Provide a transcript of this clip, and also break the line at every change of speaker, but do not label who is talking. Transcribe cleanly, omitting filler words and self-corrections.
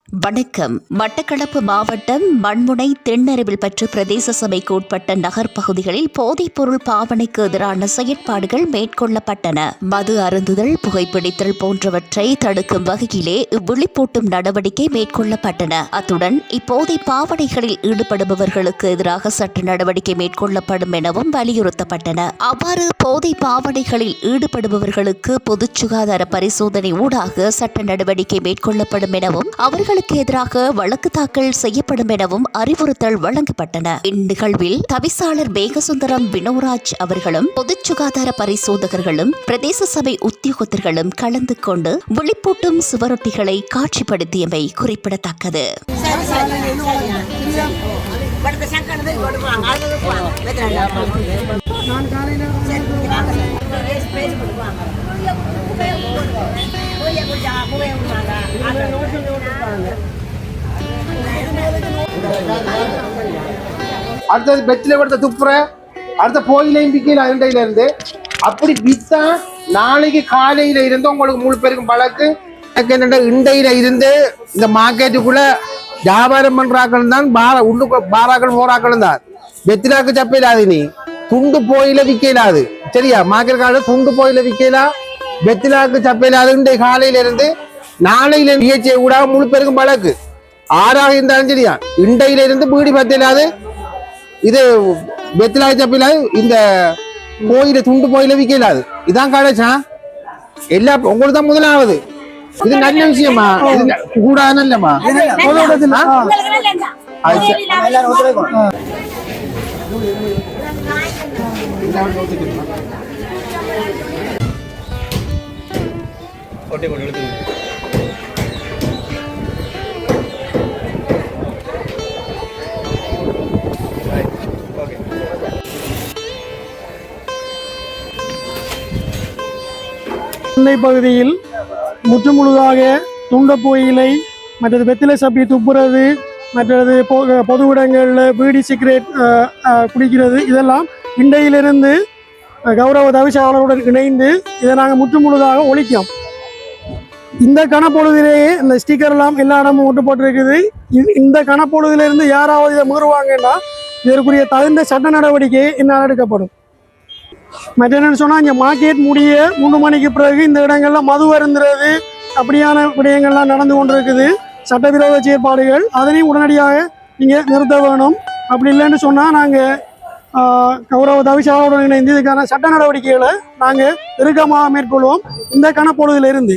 வணக்கம். மட்டக்களப்பு மாவட்டம் மண்முனை தென்னருவில் பற்று பிரதேச சபைக்கு உட்பட்ட நகர் பகுதிகளில் போதைப் பொருள் பாவனைக்கு எதிரான செயற்பாடுகள் மேற்கொள்ளப்பட்டன. மது அருந்துதல், புகைப்பிடித்தல் போன்றவற்றை தடுக்கும் வகையிலே விழிப்பூட்டும் நடவடிக்கை மேற்கொள்ளப்பட்டன. அத்துடன் இப்போதை பாவனைகளில் ஈடுபடுபவர்களுக்கு எதிராக சட்ட நடவடிக்கை மேற்கொள்ளப்படும் எனவும் வலியுறுத்தப்பட்டன. அவ்வாறு போதை பாவனைகளில் ஈடுபடுபவர்களுக்கு பொது சுகாதார பரிசோதனை ஊடாக சட்ட நடவடிக்கை மேற்கொள்ளப்படும் எனவும் அவர்களுக்கு எதிராக வழக்கு தாக்கல் செய்யப்படும் எனவும் அறிவுறுத்தல் வழங்கப்பட்டன. இந்நிகழ்வில் தவிசாளர் மேகசுந்தரம் வினோராஜ் அவர்களும் பொது சுகாதார பரிசோதகர்களும் பிரதேச சபை உத்தியோகத்தர்களும் கலந்து கொண்டு விழிப்பூட்டும் சுவரொட்டிகளை காட்சிப்படுத்தியமை குறிப்பிடத்தக்கது.
அடுத்தது பெட்டில கொடுத்த துப்புற அடுத்த போயிலையும் விற்கல இரண்டையில இருந்து அப்படி வித்தா நாளைக்கு காலையில இருந்து உங்களுக்கு முழு பேருக்கும் பழக்கு. என்னென்ன இண்டையில இருந்து இந்த மார்க்கெட்டுக்குள்ள வியாபாரம் பண்றாக்கள் தான் பாராக்கள் போராக்களும் தான். வெத்திலாக்கு சப்பையிலாது, நீ துண்டு போயில விற்கலாது. சரியா? மார்க்கெட் கால துண்டு போயில விற்கலாம், வெத்திலாக்கு சப்பையிலாது. இன்றைய காலையில இருந்து நாளையில நிகழ்ச்சியை கூட முழு பேருக்கும் பழக்கு. ஆறாக இருந்தாலும் சரியா, இண்டையில இருந்து பீடி பத்திலாது, இது வெத்திலாக சப்பையிலாது, இந்த போயில துண்டு போயில விற்கலாது. இதான் கடைச்சா எல்லா உங்களுக்கு தான் முதலாவது. இது நல்ல விஷயமா? கூடாது இல்லம்மா?
பகுதியில் முற்றுமுழுதாக துண்ட புகையிலை, மற்றது வெத்திலை சப்பி துப்புறது, மற்றது பொது இடங்களில் பீடி சிகரெட் குடிக்கிறது, இதெல்லாம் இண்டையிலிருந்து கௌரவ தவிசாளருடன் இணைந்து இதை நாங்கள் முற்றுமுழுதாக ஒழிக்கிறோம். இந்த கணப்பொழுதிலேயே இந்த ஸ்டிக்கர் எல்லாம் எல்லா இடமும் ஒட்டுப்பட்டிருக்குது. இந்த கணப்பொழுதிலிருந்து யாராவது இதை மீறுவாங்கன்னா இதற்குரிய தகுந்த சட்ட நடவடிக்கை என்னால் எடுக்கப்படும். மற்ற என்னன்னு சொன்னால், இங்கே மார்க்கெட் முடிய 3 மணிக்கு பிறகு இந்த இடங்கள்ல மது அருந்துறது அப்படியான விடயங்கள்லாம் நடந்து கொண்டிருக்குது. சட்டவிரோத செயற்பாடுகள், அதனையும் உடனடியாக நீங்கள் நிறுத்த வேணும். அப்படி இல்லைன்னு சொன்னால் நாங்கள் கௌரவ தவிசாளருடன் இணைந்து இதுக்கான சட்ட நடவடிக்கைகளை நாங்கள் இறுக்கமாக மேற்கொள்வோம் இந்த கணப்பொழுதிலிருந்து.